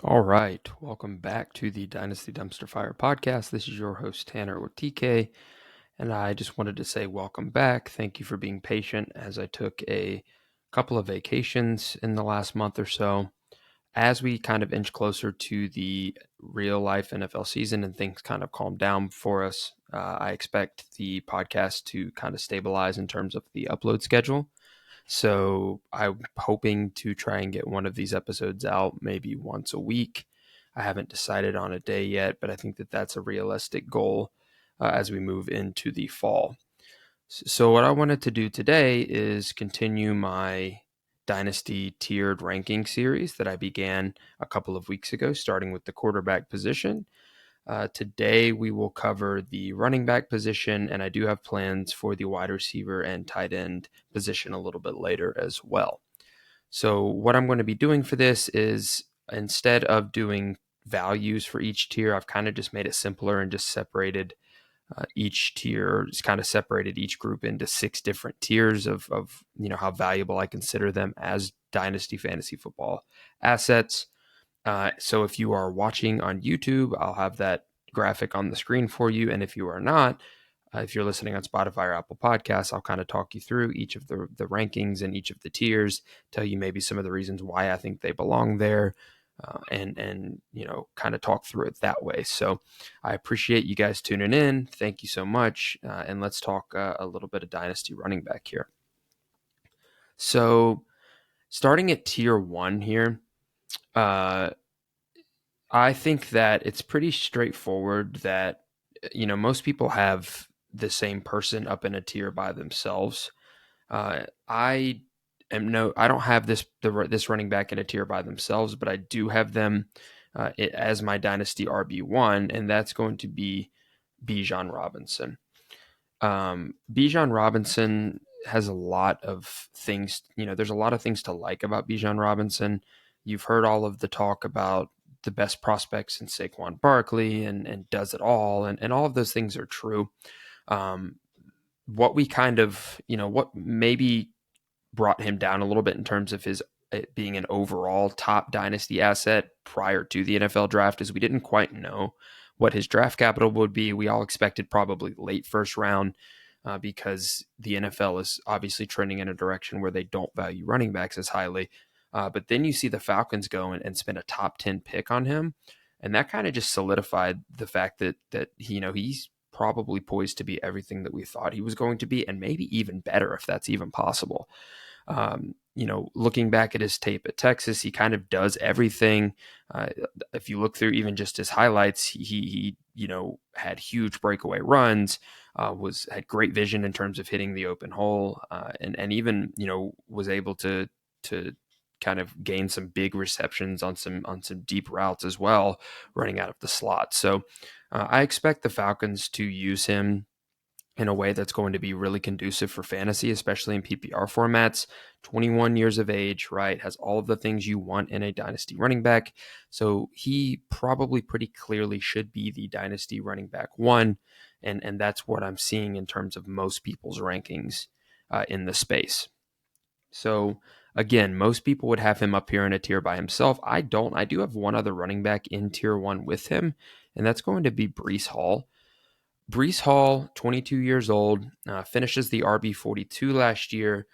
All right, welcome back to the Dynasty Dumpster Fire podcast. This is your host, Tanner with TK, and I just wanted to say welcome back. Thank you for being patient as I took a couple of vacations in the last month or so. As we kind of inch closer to the real life NFL season and things kind of calm down for us, I expect the podcast to kind of stabilize in terms of the upload schedule. So I'm hoping to try and get one of these episodes out maybe once a week. I haven't decided on a day yet, but I think that that's a realistic goal as we move into the fall. So what I wanted to do today is continue my Dynasty tiered ranking series that I began a couple of weeks ago, starting with the quarterback position. Today, we will cover the running back position, and I do have plans for the wide receiver and tight end position a little bit later as well. So, what I'm going to be doing for this is instead of doing values for each tier, I've kind of just made it simpler and just separated each tier, just kind of separated each group into 6 different tiers of how valuable I consider them as dynasty fantasy football assets. So if you are watching on YouTube, I'll have that graphic on the screen for you. And if you are not, if you're listening on Spotify or Apple Podcasts, I'll kind of talk you through each of the rankings and each of the tiers, tell you maybe some of the reasons why I think they belong there, and kind of talk through it that way. So I appreciate you guys tuning in. Thank you so much, and let's talk a little bit of dynasty running back here. So starting at tier 1 here. I think that it's pretty straightforward that most people have the same person up in a tier by themselves. I I don't have this running back in a tier by themselves, but I do have them as my dynasty RB1, and that's going to be Bijan Robinson. Bijan Robinson has a lot of things. There's a lot of things to like about Bijan Robinson. You've heard all of the talk about the best prospects in Saquon Barkley and does it all, and all of those things are true. What we kind of, what maybe brought him down a little bit in terms of his being an overall top dynasty asset prior to the NFL draft is we didn't quite know what his draft capital would be. We all expected probably late first round because the NFL is obviously trending in a direction where they don't value running backs as highly. But then you see the Falcons go and spend a top 10 pick on him. And that kind of just solidified the fact that he's probably poised to be everything that we thought he was going to be, and maybe even better if that's even possible. Looking back at his tape at Texas, he kind of does everything. If you look through even just his highlights, he had huge breakaway runs, had great vision in terms of hitting the open hole, and even was able to kind of gain some big receptions on some deep routes as well, running out of the slot. So I expect the Falcons to use him in a way that's going to be really conducive for fantasy, especially in PPR formats. 21 years of age, right? Has all of the things you want in a dynasty running back. So he probably pretty clearly should be the dynasty running back 1. And that's what I'm seeing in terms of most people's rankings in the space. So again, most people would have him up here in a tier by himself. I don't. I do have one other running back in tier 1 with him, and that's going to be Breece Hall. Breece Hall, 22 years old, finishes the RB42 last year,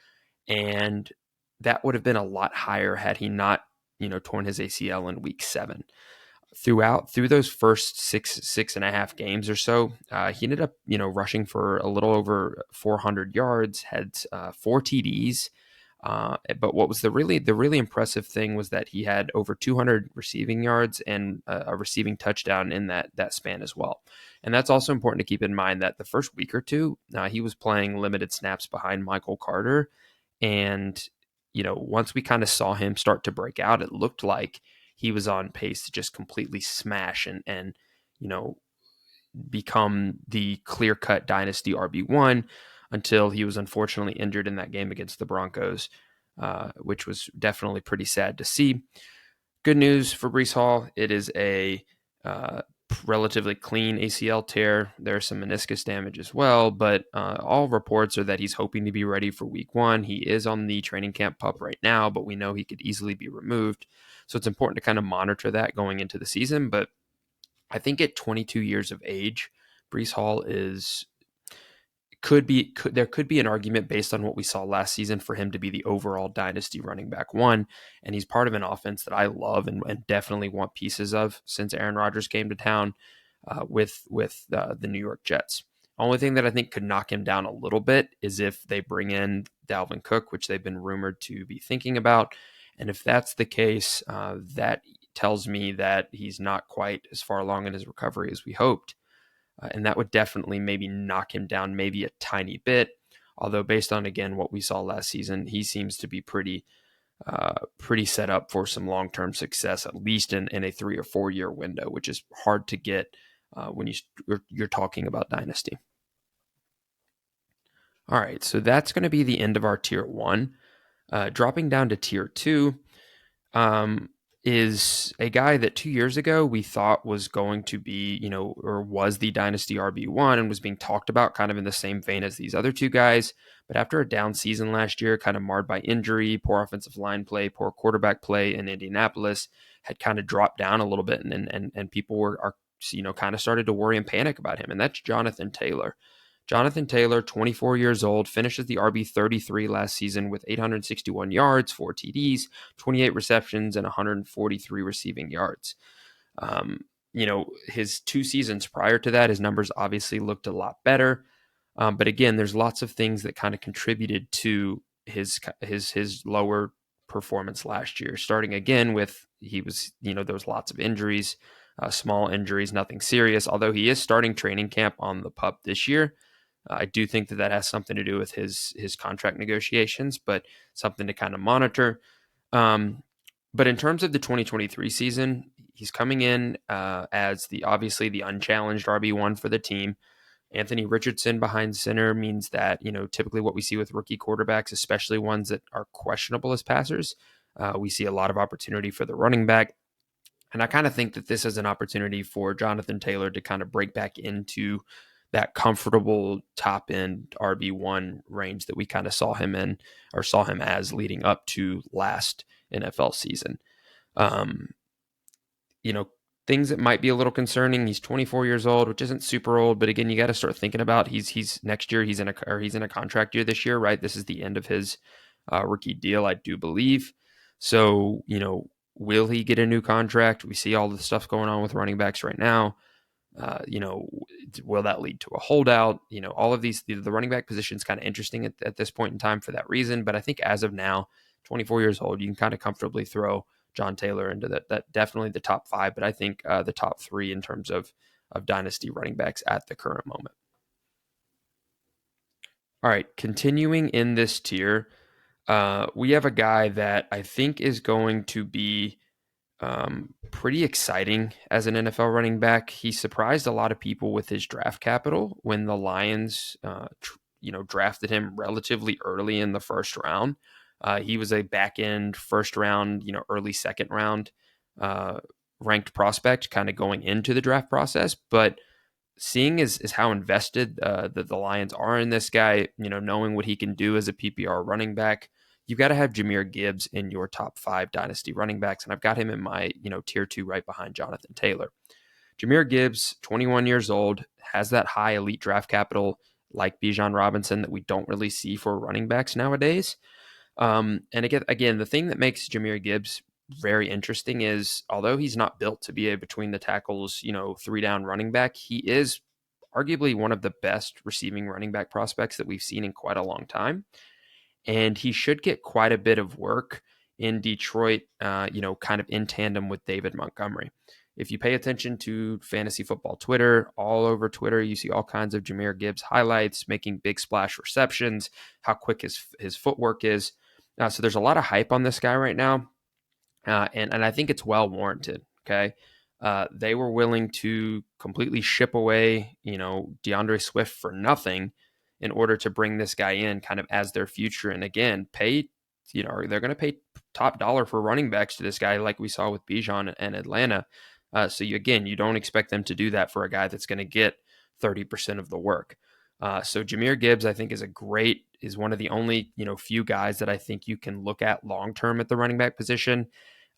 and that would have been a lot higher had he not, torn his ACL in week 7. Through those first six and a half games or so, he ended up, rushing for a little over 400 yards, had 4 TDs. But what was the really impressive thing was that he had over 200 receiving yards and a receiving touchdown in that span as well. And that's also important to keep in mind that the first week or two, he was playing limited snaps behind Michael Carter. And, once we kind of saw him start to break out, it looked like he was on pace to just completely smash and become the clear-cut dynasty RB1 until he was unfortunately injured in that game against the Broncos, which was definitely pretty sad to see. Good news for Breece Hall. It is a relatively clean ACL tear. There's some meniscus damage as well, but all reports are that he's hoping to be ready for week 1. He is on the training camp pup right now, but we know he could easily be removed. So it's important to kind of monitor that going into the season. But I think at 22 years of age, Breece Hall there could be an argument based on what we saw last season for him to be the overall dynasty running back 1, and he's part of an offense that I love and definitely want pieces of since Aaron Rodgers came to town with the New York Jets. Only thing that I think could knock him down a little bit is if they bring in Dalvin Cook, which they've been rumored to be thinking about, and if that's the case, that tells me that he's not quite as far along in his recovery as we hoped. And that would definitely maybe knock him down maybe a tiny bit. Although based on, again, what we saw last season, he seems to be pretty set up for some long-term success, at least in a 3 or 4 year window, which is hard to get when you're talking about Dynasty. All right, so that's going to be the end of our tier 1. Dropping down to tier 2, is a guy that 2 years ago we thought was going to be, or was the Dynasty RB1 and was being talked about kind of in the same vein as these other 2 guys. But after a down season last year, kind of marred by injury, poor offensive line play, poor quarterback play in Indianapolis, had kind of dropped down a little bit, and people are kind of started to worry and panic about him. And that's Jonathan Taylor. Jonathan Taylor, 24 years old, finishes the RB33 last season with 861 yards, 4 TDs, 28 receptions, and 143 receiving yards. His 2 seasons prior to that, his numbers obviously looked a lot better. But again, there's lots of things that kind of contributed to his lower performance last year. Starting again with there was lots of injuries, small injuries, nothing serious. Although he is starting training camp on the pup this year. I do think that has something to do with his contract negotiations, but something to kind of monitor. But in terms of the 2023 season, he's coming in as obviously the unchallenged RB1 for the team. Anthony Richardson behind center means that, typically what we see with rookie quarterbacks, especially ones that are questionable as passers, we see a lot of opportunity for the running back. And I kind of think that this is an opportunity for Jonathan Taylor to kind of break back into that comfortable top end RB1 range that we kind of saw him as leading up to last NFL season. Things that might be a little concerning. He's 24 years old, which isn't super old, but again, you got to start thinking about he's next year. He's in a contract year this year, right? This is the end of his rookie deal, I do believe. So, will he get a new contract? We see all the stuff going on with running backs right now. Will that lead to a holdout? All of these, the running back position is kind of interesting at this point in time for that reason. But I think as of now, 24 years old, you can kind of comfortably throw John Taylor into that definitely the top 5, but I think the top 3 in terms of dynasty running backs at the current moment. All right, continuing in this tier, we have a guy that I think is going to be pretty exciting as an NFL running back. He surprised a lot of people with his draft capital when the Lions, drafted him relatively early in the first round. He was a back end first round, early second round ranked prospect kind of going into the draft process. But seeing is how invested the Lions are in this guy, knowing what he can do as a PPR running back, you've got to have Jahmyr Gibbs in your top 5 dynasty running backs. And I've got him in my, tier 2 right behind Jonathan Taylor. Jahmyr Gibbs, 21 years old, has that high elite draft capital like Bijan Robinson that we don't really see for running backs nowadays. And again, the thing that makes Jahmyr Gibbs very interesting is although he's not built to be a between the tackles, 3-down running back, he is arguably one of the best receiving running back prospects that we've seen in quite a long time. And he should get quite a bit of work in Detroit, kind of in tandem with David Montgomery. If you pay attention to fantasy football Twitter, all over Twitter, you see all kinds of Jahmyr Gibbs highlights, making big splash receptions, how quick his footwork is. So there's a lot of hype on this guy right now. And I think it's well warranted. Okay. They were willing to completely ship away, DeAndre Swift for nothing in order to bring this guy in kind of as their future. And again, they're going to pay top dollar for running backs to this guy, like we saw with Bijan and Atlanta. So you don't expect them to do that for a guy that's going to get 30% of the work. So Jahmyr Gibbs, I think, is one of the only, few guys that I think you can look at long-term at the running back position.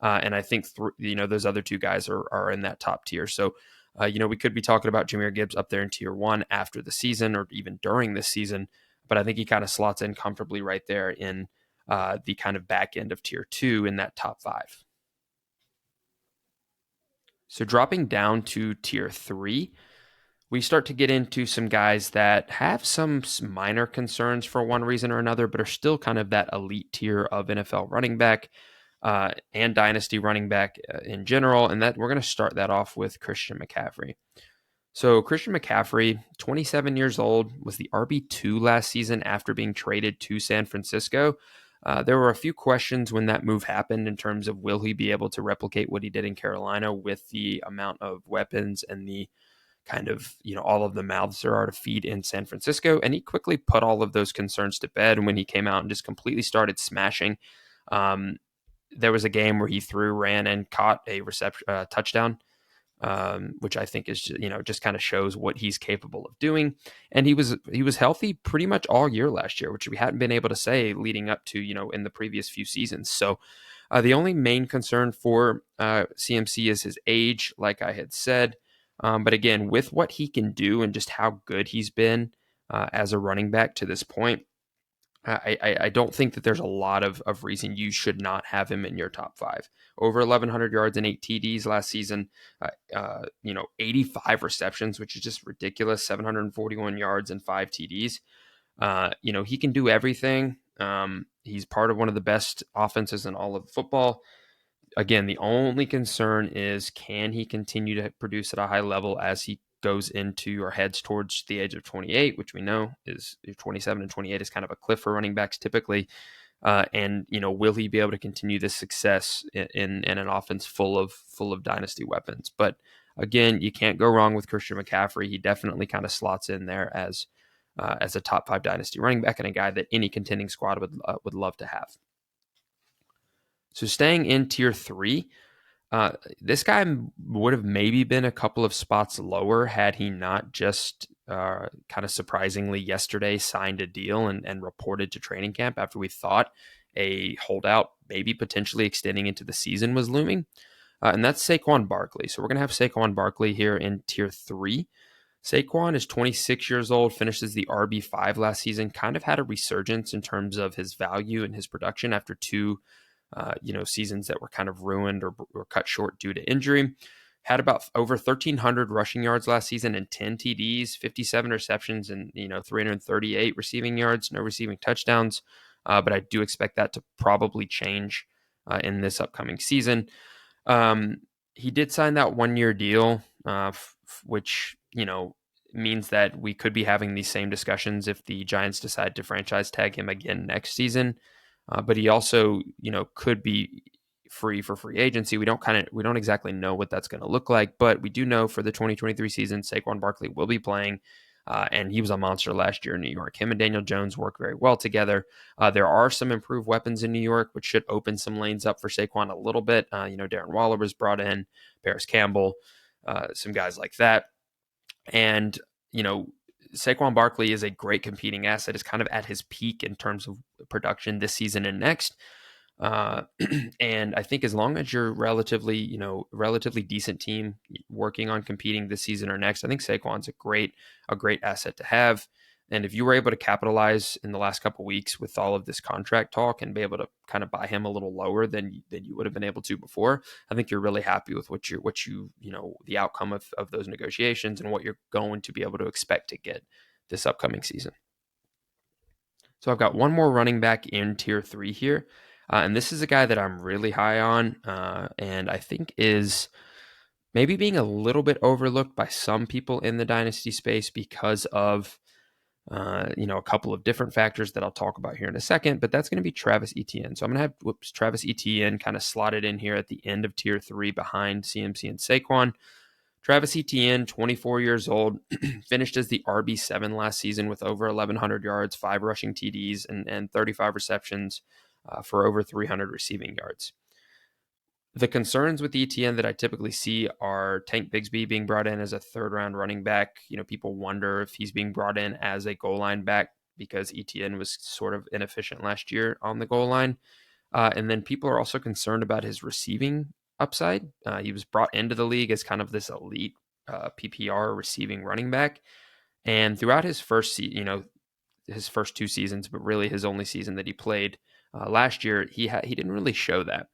And I think, those other two guys are in that top tier. So, we could be talking about Jahmyr Gibbs up there in tier 1 after the season or even during this season, but I think he kind of slots in comfortably right there in the kind of back end of tier 2 in that top 5. So dropping down to tier 3, we start to get into some guys that have some minor concerns for one reason or another, but are still kind of that elite tier of NFL running back and dynasty running back in general. And that we're going to start that off with Christian McCaffrey. So Christian McCaffrey, 27 years old, was the RB2 last season after being traded to San Francisco. There were a few questions when that move happened in terms of will he be able to replicate what he did in Carolina with the amount of weapons and the kind of, all of the mouths there are to feed in San Francisco. And he quickly put all of those concerns to bed when he came out and just completely started smashing. There was a game where he ran and caught a touchdown, which I think is, just kind of shows what he's capable of doing. And he was healthy pretty much all year last year, which we hadn't been able to say leading up to, in the previous few seasons. So the only main concern for CMC is his age, like I had said. But again, with what he can do and just how good he's been as a running back to this point, I don't think that there's a lot of reason you should not have him in your top 5. Over 1,100 yards and 8 TDs last season, 85 receptions, which is just ridiculous, 741 yards and 5 TDs. He can do everything. He's part of one of the best offenses in all of football. Again, the only concern is, can he continue to produce at a high level as he goes into or heads towards the age of 28, which we know is 27 and 28 is kind of a cliff for running backs typically. And will he be able to continue this success in an offense full of dynasty weapons? But again, you can't go wrong with Christian McCaffrey. He definitely kind of slots in there as a top 5 dynasty running back and a guy that any contending squad would love to have. So staying in tier 3, this guy would have maybe been a couple of spots lower had he not just kind of surprisingly yesterday signed a deal and reported to training camp after we thought a holdout maybe potentially extending into the season was looming. And that's Saquon Barkley. So we're going to have Saquon Barkley here in tier 3. Saquon is 26 years old, finishes the RB5 last season, kind of had a resurgence in terms of his value and his production after 2 seasons that were kind of ruined or cut short due to injury. Had about over 1,300 rushing yards last season and 10 TDs, 57 receptions, and 338 receiving yards, no receiving touchdowns. But I do expect that to probably change in this upcoming season. He did sign that 1-year deal, which means that we could be having these same discussions if the Giants decide to franchise tag him again next season. But he also, could be free for free agency. We don't exactly know what that's going to look like, but we do know for the 2023 season, Saquon Barkley will be playing, and he was a monster last year in New York. Him and Daniel Jones work very well together. There are some improved weapons in New York, which should open some lanes up for Saquon a little bit. Darren Waller was brought in, Paris Campbell, some guys like that, and Saquon Barkley is a great competing asset. Is kind of at his peak in terms of production this season and next. And I think as long as you're relatively decent team working on competing this season or next, I think Saquon's a great asset to have. And if you were able to capitalize in the last couple of weeks with all of this contract talk and be able to kind of buy him a little lower than you would have been able to before, I think you're really happy with the outcome of those negotiations and what you're going to be able to expect to get this upcoming season. So I've got one more running back in tier 3 here. And this is a guy that I'm really high on and I think is maybe being a little bit overlooked by some people in the dynasty space because of a couple of different factors that I'll talk about here in a second, but that's going to be Travis Etienne. So I'm going to have Travis Etienne kind of slotted in here at the end of tier 3 behind CMC and Saquon. Travis Etienne, 24 years old, finished as the RB7 last season with over 1,100 yards, 5 rushing TDs, and 35 receptions for over 300 receiving yards. The concerns with ETN that I typically see are Tank Bigsby being brought in as a third-round running back. People wonder if he's being brought in as a goal line back because ETN was sort of inefficient last year on the goal line. And then people are also concerned about his receiving upside. He was brought into the league as kind of this elite PPR receiving running back. And throughout his his first 2 seasons, but really his only season that he played last year, he didn't really show that.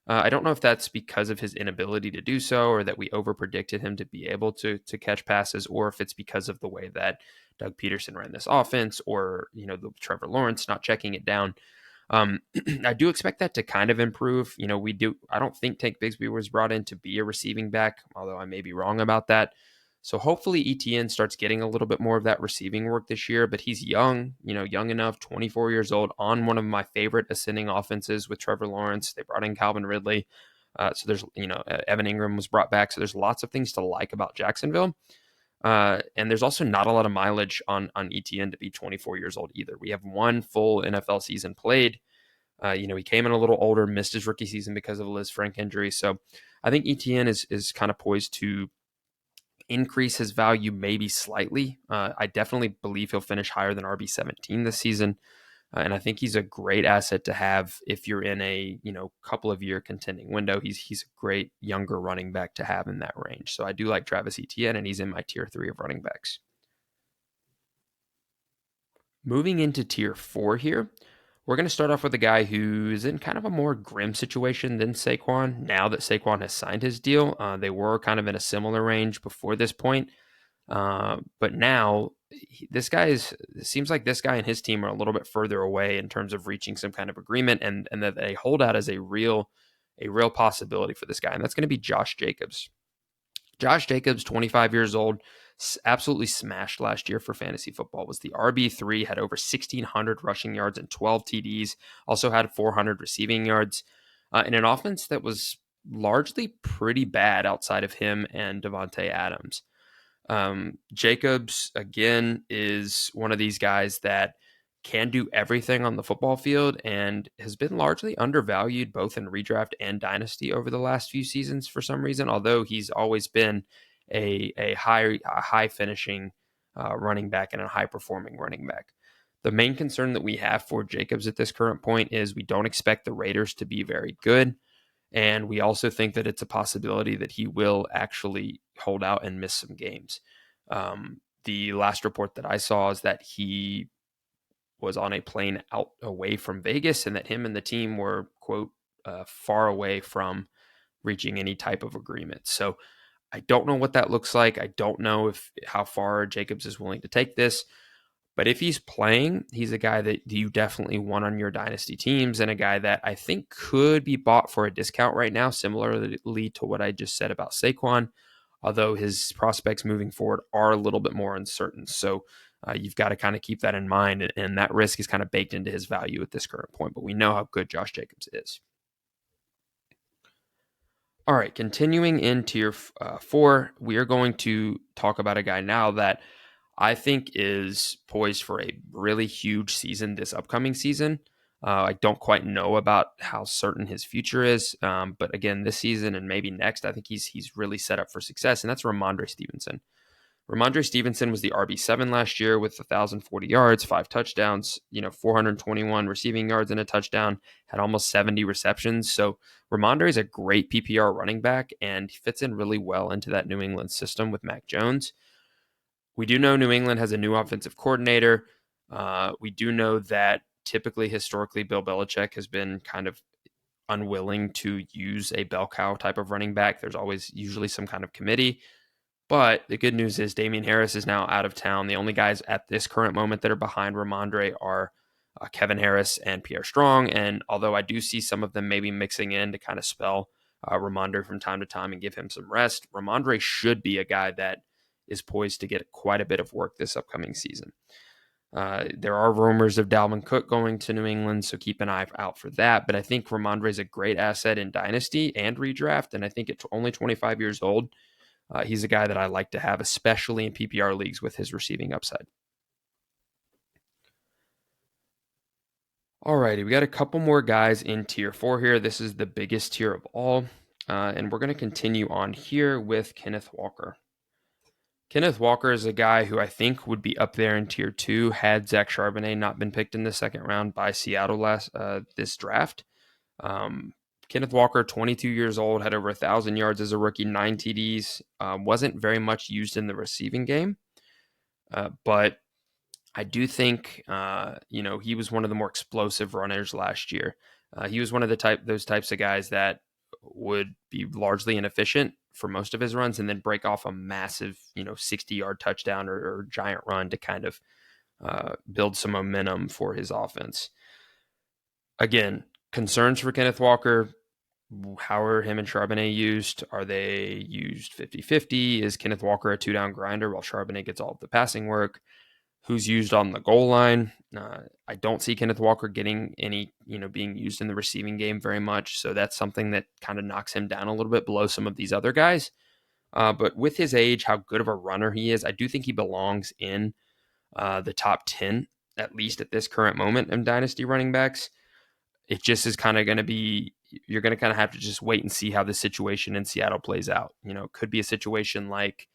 I don't know if that's because of his inability to do so, or that we over predicted him to be able to catch passes, or if it's because of the way that Doug Peterson ran this offense, or the Trevor Lawrence not checking it down. I do expect that to kind of improve. I don't think Tank Bigsby was brought in to be a receiving back, although I may be wrong about that. So hopefully ETN starts getting a little bit more of that receiving work this year, but he's young enough, 24 years old, on one of my favorite ascending offenses with Trevor Lawrence. They brought in Calvin Ridley. So there's, Evan Ingram was brought back. So there's lots of things to like about Jacksonville. And there's also not a lot of mileage on ETN to be 24 years old either. We have one full NFL season played. He came in a little older, missed his rookie season because of a Liz Frank injury. So I think ETN is kind of poised to increase his value maybe slightly. I definitely believe he'll finish higher than RB17 this season. And I think he's a great asset to have if you're in a couple of year contending window. He's a great younger running back to have in that range. So I do like Travis Etienne, and he's in my tier 3 of running backs. Moving into tier 4 here, we're going to start off with a guy who's in kind of a more grim situation than Saquon. Now that Saquon has signed his deal, they were kind of in a similar range before this point. But now it seems like this guy and his team are a little bit further away in terms of reaching some kind of agreement, and that they hold out as a real possibility for this guy. And that's going to be Josh Jacobs. Josh Jacobs, 25 years old, absolutely smashed last year for fantasy football. Was the RB3, had over 1,600 rushing yards and 12 TDs. Also had 400 receiving yards in an offense that was largely pretty bad outside of him and Devontae Adams. Jacobs, again, is one of these guys that can do everything on the football field and has been largely undervalued both in redraft and dynasty over the last few seasons for some reason, although he's always been a high finishing running back and a high performing running back. The main concern that we have for Jacobs at this current point is we don't expect the Raiders to be very good. And we also think that it's a possibility that he will actually hold out and miss some games. The last report that I saw is that he was on a plane out away from Vegas and that him and the team were, quote, far away from reaching any type of agreement. So I don't know what that looks like. I don't know how far Jacobs is willing to take this. But if he's playing, he's a guy that you definitely want on your dynasty teams, and a guy that I think could be bought for a discount right now, similarly to what I just said about Saquon, although his prospects moving forward are a little bit more uncertain. So you've got to kind of keep that in mind, and that risk is kind of baked into his value at this current point. But we know how good Josh Jacobs is. All right, continuing in tier 4, we are going to talk about a guy now that I think is poised for a really huge season this upcoming season. I don't quite know about how certain his future is, but again, this season and maybe next, I think he's really set up for success, and that's Ramondre Stevenson. Ramondre Stevenson was the RB7 last year with 1,040 yards, 5 touchdowns, 421 receiving yards and a touchdown, had almost 70 receptions. So Ramondre is a great PPR running back, and he fits in really well into that New England system with Mac Jones. We do know New England has a new offensive coordinator. We do know that typically, historically, Bill Belichick has been kind of unwilling to use a bell cow type of running back. There's always usually some kind of committee. But the good news is Damian Harris is now out of town. The only guys at this current moment that are behind Ramondre are Kevin Harris and Pierre Strong. And although I do see some of them maybe mixing in to kind of spell Ramondre from time to time and give him some rest, Ramondre should be a guy that is poised to get quite a bit of work this upcoming season. There are rumors of Dalvin Cook going to New England, so keep an eye out for that. But I think Ramondre is a great asset in Dynasty and redraft, and I think at only 25 years old, he's a guy that I like to have, especially in PPR leagues with his receiving upside. Alrighty, we got a couple more guys in tier 4 here. This is the biggest tier of all. And we're going to continue on here with Kenneth Walker. Kenneth Walker is a guy who I think would be up there in tier 2 had Zach Charbonnet not been picked in the second round by Seattle this draft. Kenneth Walker, 22 years old, had over 1,000 yards as a rookie, 9 TDs, wasn't very much used in the receiving game. But I do think, he was one of the more explosive runners last year. He was one of those types of guys that would be largely inefficient for most of his runs and then break off a massive, 60-yard touchdown or giant run to kind of build some momentum for his offense. Again, concerns for Kenneth Walker. How are him and Charbonnet used? Are they used 50-50? Is Kenneth Walker a two-down grinder while Charbonnet gets all of the passing work? Who's used on the goal line? I don't see Kenneth Walker getting any, being used in the receiving game very much. So that's something that kind of knocks him down a little bit below some of these other guys. But with his age, how good of a runner he is, I do think he belongs in the top 10, at least at this current moment in Dynasty running backs. It just is kind of going to be, you're going to kind of have to just wait and see how the situation in Seattle plays out. It could be a situation like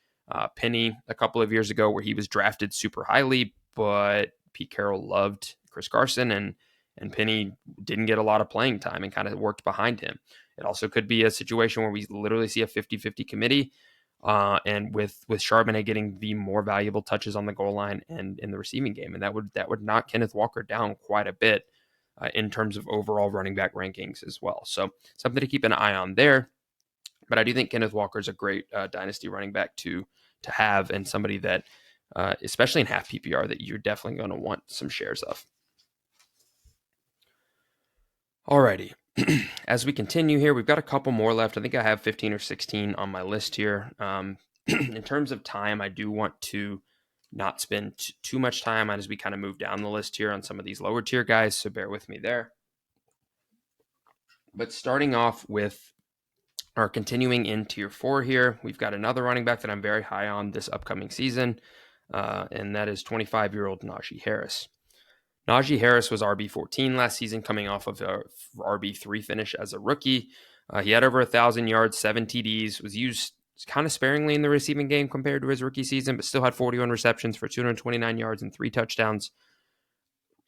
Penny a couple of years ago where he was drafted super highly, but Pete Carroll loved Chris Carson and Penny didn't get a lot of playing time and kind of worked behind him. It also could be a situation where we literally see a 50-50 committee and with Charbonnet getting the more valuable touches on the goal line and in the receiving game. And that would knock Kenneth Walker down quite a bit in terms of overall running back rankings as well. So something to keep an eye on there. But I do think Kenneth Walker is a great dynasty running back to have, and somebody that, especially in half PPR, that you're definitely going to want some shares of. Alrighty. As we continue here, we've got a couple more left. I think I have 15 or 16 on my list here. In terms of time, I do want to not spend too much time on as we kind of move down the list here on some of these lower tier guys, so bear with me there. But starting off with our continuing in tier 4 here, we've got another running back that I'm very high on this upcoming season, and that is 25-year-old Najee Harris. Najee Harris was RB14 last season, coming off of a RB3 finish as a rookie. He had over 1,000 yards, 7 TDs, was used kind of sparingly in the receiving game compared to his rookie season, but still had 41 receptions for 229 yards and 3 touchdowns.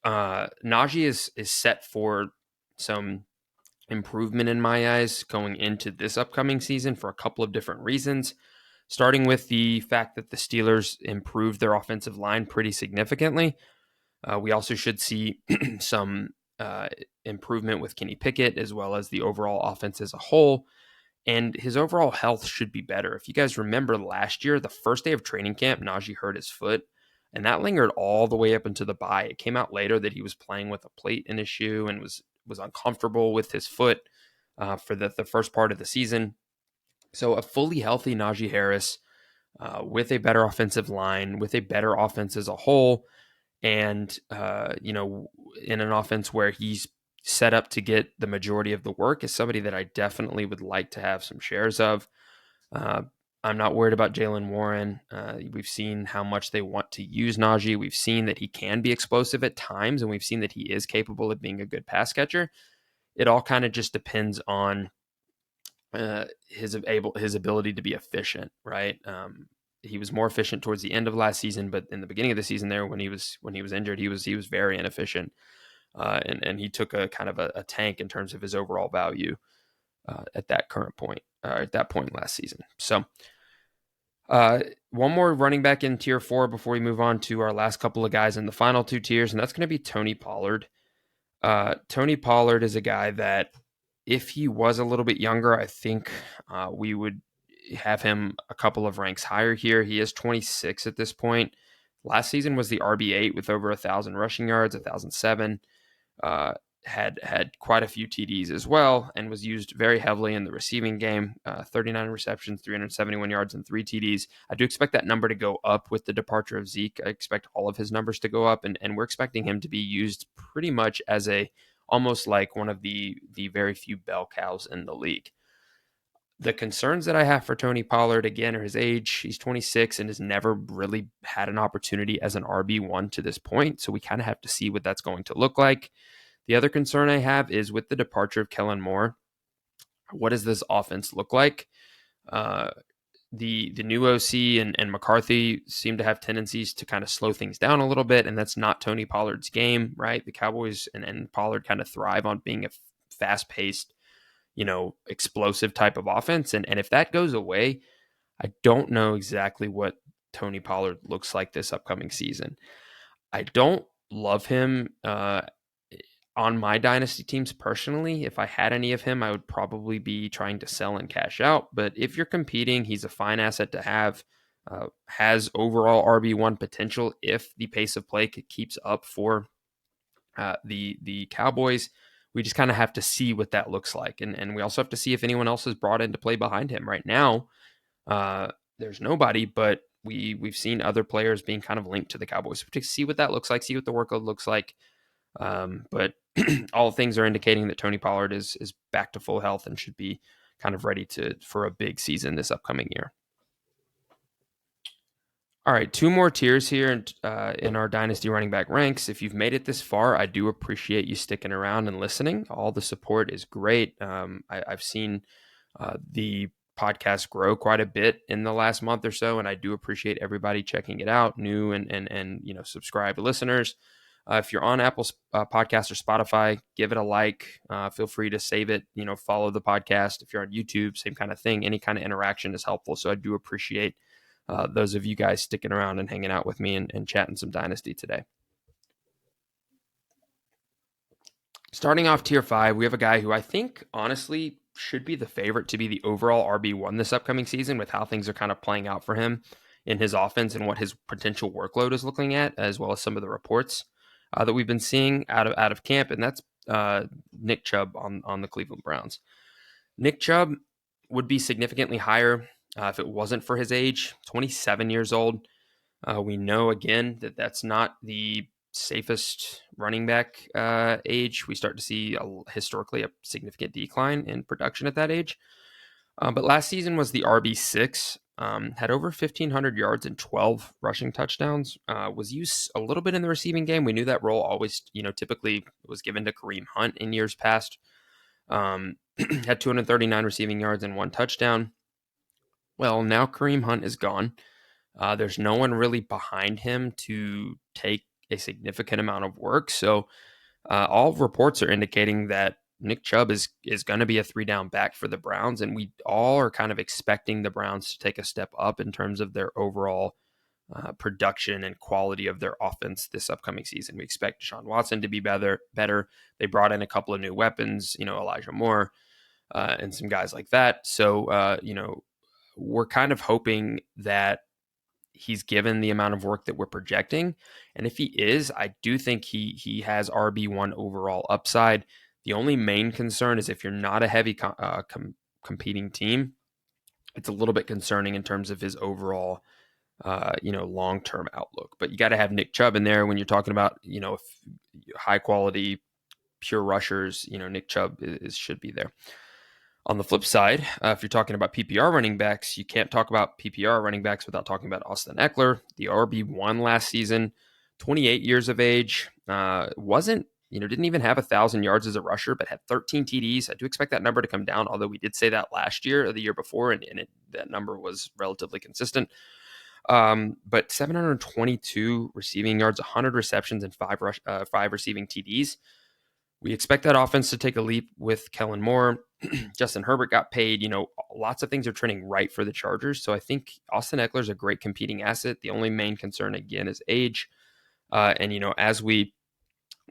Najee is set for some improvement in my eyes going into this upcoming season for a couple of different reasons, starting with the fact that the Steelers improved their offensive line pretty significantly. We also should see some improvement with Kenny Pickett as well as the overall offense as a whole. And his overall health should be better. If you guys remember last year, the first day of training camp, Najee hurt his foot, and that lingered all the way up into the bye. It came out later that he was playing with a plate in his shoe and was uncomfortable with his foot for the first part of the season. So a fully healthy Najee Harris with a better offensive line, with a better offense as a whole, and, in an offense where he's set up to get the majority of the work is somebody that I definitely would like to have some shares of. I'm not worried about Jaylen Warren. We've seen how much they want to use Najee. We've seen that he can be explosive at times, and we've seen that he is capable of being a good pass catcher. It all kind of just depends on his ability to be efficient, right? He was more efficient towards the end of last season, but in the beginning of the season there, when he was injured, he was very inefficient, and he took a kind of a tank in terms of his overall value at that point last season. So one more running back in tier 4 before we move on to our last couple of guys in the final 2 tiers, and that's going to be Tony Pollard. Tony Pollard is a guy that, if he was a little bit younger, I think we would have him a couple of ranks higher here. He is 26 at this point. Last season was the RB8 with over 1,000 rushing yards, 1,007. Had quite a few TDs as well, and was used very heavily in the receiving game. 39 receptions, 371 yards, and 3 TDs. I do expect that number to go up with the departure of Zeke. I expect all of his numbers to go up, and we're expecting him to be used pretty much as almost like one of the very few bell cows in the league. The concerns that I have for Tony Pollard, again, are his age. He's 26 and has never really had an opportunity as an RB1 to this point, so we kind of have to see what that's going to look like. The other concern I have is with the departure of Kellen Moore. what does this offense look like? Uh, the new OC and McCarthy seem to have tendencies to kind of slow things down a little bit, and that's not Tony Pollard's game, right? The Cowboys and Pollard kind of thrive on being a fast-paced, explosive type of offense. And if that goes away, I don't know exactly what Tony Pollard looks like this upcoming season. I don't love him on my dynasty teams personally. If I had any of him, I would probably be trying to sell and cash out. But if you're competing, he's a fine asset to have. Has overall RB1 potential if the pace of play keeps up for the Cowboys. We just kind of have to see what that looks like. And we also have to see if anyone else is brought into play behind him. Right now, there's nobody, but we've seen other players being kind of linked to the Cowboys to see what that looks like, see what the workload looks like. But all things are indicating that Tony Pollard is back to full health and should be kind of ready for a big season this upcoming year. All right, two more tiers here in our Dynasty running back ranks. If you've made it this far, I do appreciate you sticking around and listening. All the support is great. I've seen the podcast grow quite a bit in the last month or so, and I do appreciate everybody checking it out, new and subscribed listeners. If you're on Apple Podcast or Spotify, give it a like. Feel free to save it. Follow the podcast. If you're on YouTube, same kind of thing. Any kind of interaction is helpful. So I do appreciate those of you guys sticking around and hanging out with me and chatting some Dynasty today. Starting off tier 5, we have a guy who I think honestly should be the favorite to be the overall RB1 this upcoming season with how things are kind of playing out for him in his offense and what his potential workload is looking at, as well as some of the reports that we've been seeing out of camp, and that's Nick Chubb on the Cleveland Browns. Nick Chubb would be significantly higher if it wasn't for his age, 27 years old. We know, again, that that's not the safest running back age. We start to see historically a significant decline in production at that age. But last season was the RB6, had over 1,500 yards and 12 rushing touchdowns, was used a little bit in the receiving game. We knew that role always, typically was given to Kareem Hunt in years past. Had 239 receiving yards and 1 touchdown. Well, now Kareem Hunt is gone. There's no one really behind him to take a significant amount of work. So all reports are indicating that Nick Chubb is going to be a 3-down back for the Browns, and we all are kind of expecting the Browns to take a step up in terms of their overall production and quality of their offense this upcoming season. We expect Deshaun Watson to be better. They brought in a couple of new weapons, Elijah Moore and some guys like that. So, we're kind of hoping that he's given the amount of work that we're projecting. And if he is, I do think he has RB1 overall upside. The only main concern is if you're not a heavy competing team, it's a little bit concerning in terms of his overall, long-term outlook. But you got to have Nick Chubb in there when you're talking about, high quality, pure rushers. Nick Chubb should be there. On the flip side, if you're talking about PPR running backs, you can't talk about PPR running backs without talking about Austin Eckler, the RB1 last season, 28 years of age, didn't even have 1,000 yards as a rusher, but had 13 TDs. I do expect that number to come down, although we did say that last year or the year before, and that number was relatively consistent. But 722 receiving yards, 100 receptions, and 5 receiving TDs. We expect that offense to take a leap with Kellen Moore. Justin Herbert got paid. Lots of things are trending right for the Chargers. So I think Austin Eckler is a great competing asset. The only main concern, again, is age. As we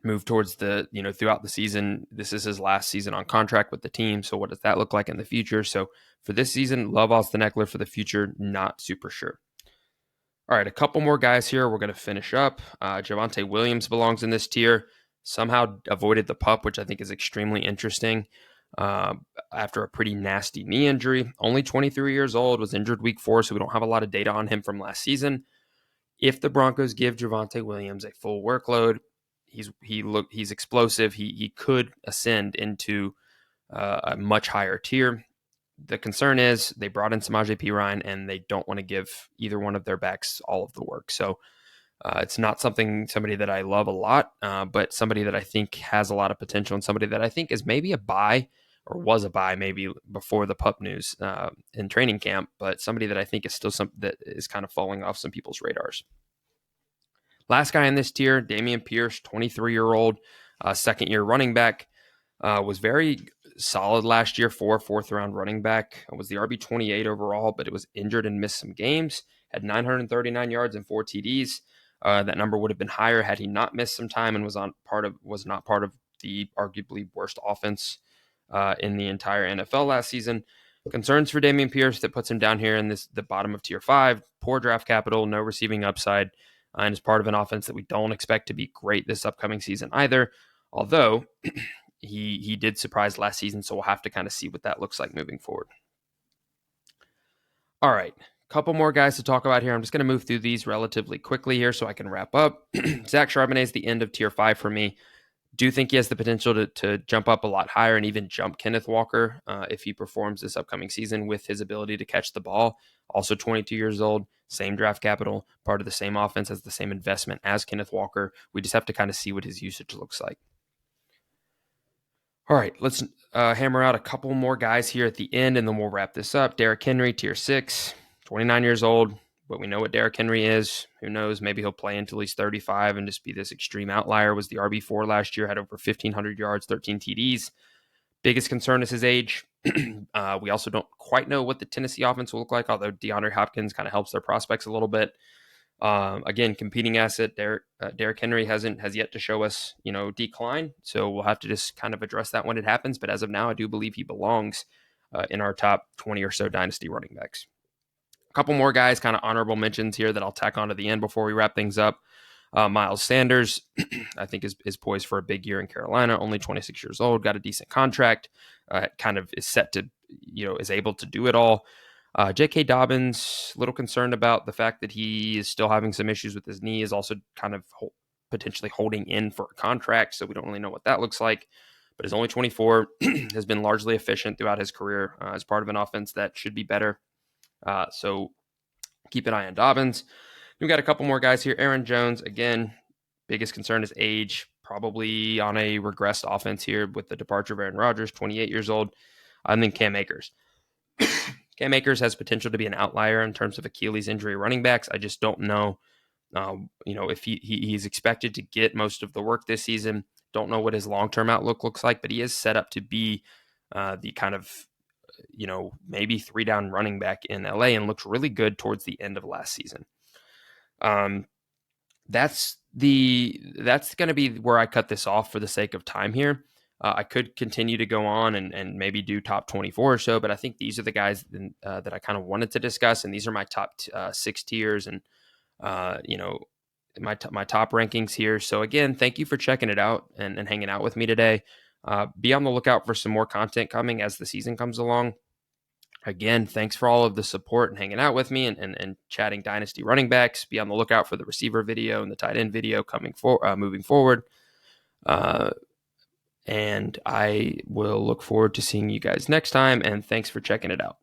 move towards throughout the season, this is his last season on contract with the team. So what does that look like in the future? So for this season, love Austin Eckler. For the future, not super sure. All right, a couple more guys here. We're going to finish up. Javonte Williams belongs in this tier. Somehow avoided the PUP, which I think is extremely interesting after a pretty nasty knee injury. Only 23 years old, was injured week 4, so we don't have a lot of data on him from last season. If the Broncos give Javonte Williams a full workload, he's explosive. He could ascend into a much higher tier. The concern is they brought in Samaje Perine, and they don't want to give either one of their backs all of the work. So it's not somebody that I love a lot, but somebody that I think has a lot of potential and somebody that I think is maybe a buy or was a buy maybe before the pup news in training camp, but somebody that I think is still something that is kind of falling off some people's radars. Last guy in this tier, Dameon Pierce, 23-year-old, second-year running back, was very solid last year for a fourth-round running back. Was the RB28 overall, but it was injured and missed some games. Had 939 yards and 4 TDs. That number would have been higher had he not missed some time and was not part of the arguably worst offense in the entire NFL last season. Concerns for Dameon Pierce that puts him down here in the bottom of tier 5. Poor draft capital, no receiving upside, and is part of an offense that we don't expect to be great this upcoming season either. Although he did surprise last season, so we'll have to kind of see what that looks like moving forward. All right, couple more guys to talk about here. I'm just going to move through these relatively quickly here so I can wrap up. Zach Charbonnet is the end of tier 5 for me. Do think he has the potential to jump up a lot higher and even jump Kenneth Walker if he performs this upcoming season with his ability to catch the ball. Also 22 years old, same draft capital, part of the same offense, has the same investment as Kenneth Walker. We just have to kind of see what his usage looks like. All right, let's hammer out a couple more guys here at the end, and then we'll wrap this up. Derrick Henry, tier 6, 29 years old. But we know what Derrick Henry is. Who knows? Maybe he'll play until he's 35 and just be this extreme outlier. Was the RB4 last year, had over 1,500 yards, 13 TDs. Biggest concern is his age. We also don't quite know what the Tennessee offense will look like, although DeAndre Hopkins kind of helps their prospects a little bit. Again, competing asset. Derrick Henry has yet to show us, decline. So we'll have to just kind of address that when it happens. But as of now, I do believe he belongs in our top 20 or so dynasty running backs. A couple more guys, kind of honorable mentions here that I'll tack on to the end before we wrap things up. Miles Sanders, I think is poised for a big year in Carolina, only 26 years old, got a decent contract, kind of is set to, is able to do it all. J.K. Dobbins, a little concerned about the fact that he is still having some issues with his knee, is also kind of potentially holding in for a contract, so we don't really know what that looks like. But he's only 24, has been largely efficient throughout his career as part of an offense that should be better. So keep an eye on Dobbins. We've got a couple more guys here. Aaron Jones, again, biggest concern is age, probably on a regressed offense here with the departure of Aaron Rodgers, 28 years old. And then Cam Akers. Cam Akers has potential to be an outlier in terms of Achilles injury running backs. I just don't know, if he's expected to get most of the work this season. Don't know what his long-term outlook looks like, but he is set up to be the kind of, maybe 3-down running back in LA and looked really good towards the end of last season. That's going to be where I cut this off for the sake of time here. I could continue to go on and maybe do top 24 or so, but I think these are the guys that I kind of wanted to discuss, and these are my top 6 tiers and, my top rankings here. So again, thank you for checking it out and hanging out with me today. Be on the lookout for some more content coming as the season comes along. Again, thanks for all of the support and hanging out with me and chatting Dynasty running backs. Be on the lookout for the receiver video and the tight end video moving forward. And I will look forward to seeing you guys next time. And thanks for checking it out.